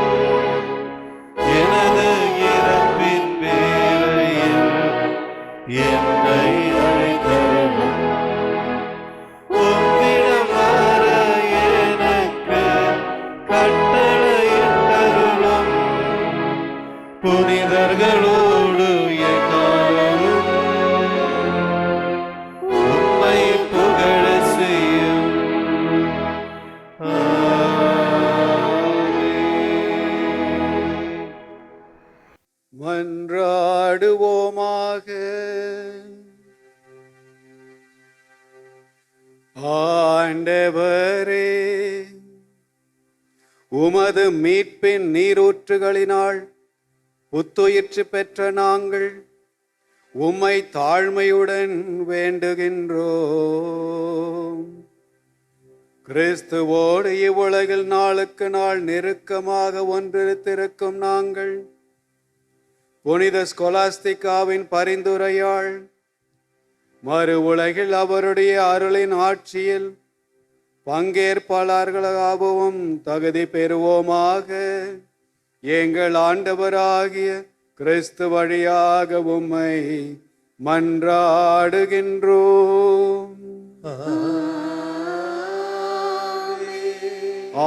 எனது இறப்பின் வேளையில் என்னை அழைத்தருளும். உம்மிடம் வர எனக்கு கட்டளையிட்டருளும். புனிதர்களோடு எக்காலமும் உம்மை புகழ செய்யும். ஆமென்.
ஆண்டவரே, உமது மீட்பின் நீரூற்றுகளினால் புத்துயிர்ச்சி பெற்ற நாங்கள் உம்மை தாழ்மையுடன் வேண்டுகின்றோம். கிறிஸ்துவோடு இவ்வுலகில் நாளுக்கு நாள் நெருக்கமாக ஒன்றிருத்திருக்கும் நாங்கள் புனித ஸ்கொலாஸ்திகாவின் பரிந்துரையால் மறு உலகில் அவருடைய அருளின் ஆட்சியில் பங்கேற்பாளர்களாகவும் தகுதி பெறுவோமாக. எங்கள் ஆண்டவராகிய கிறிஸ்து வழியாக உம்மை மன்றாடுகின்றோம்.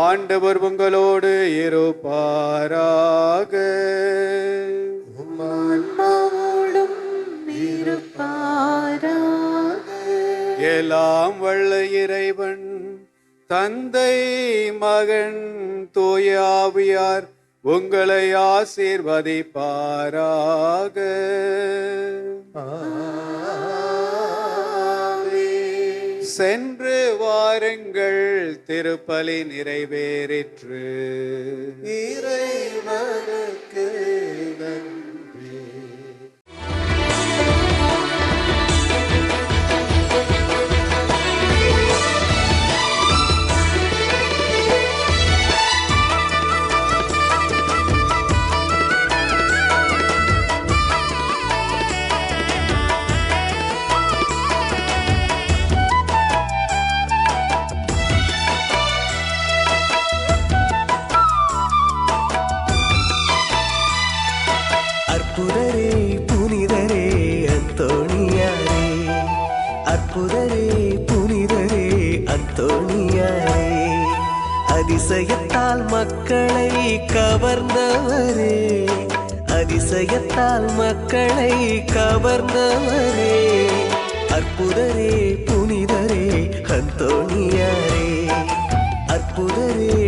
ஆண்டவர் உங்களோடு இருப்பாராக.
ஆன்மாவோடும் இருப்பாராக.
எல்லாம் வல்ல இறைவன் தந்தை, மகன், தூய ஆவியார் உங்களை ஆசீர்வதிப்பாராக. சென்று வாருங்கள், திருப்பலி நிறைவேறிற்று.
இறைவனுக்கு நன்றி.
அற்புதரே புனிதரே அந்தோணியாரே, அற்புதரே புனிதரே அந்தோணியாரே, அதிசயத்தால் மக்களை கவர்ந்தவரே, அதிசயத்தால் மக்களை கவர்ந்தவரே, அற்புதரே புனிதரே அந்தோணியாரே, அற்புதரே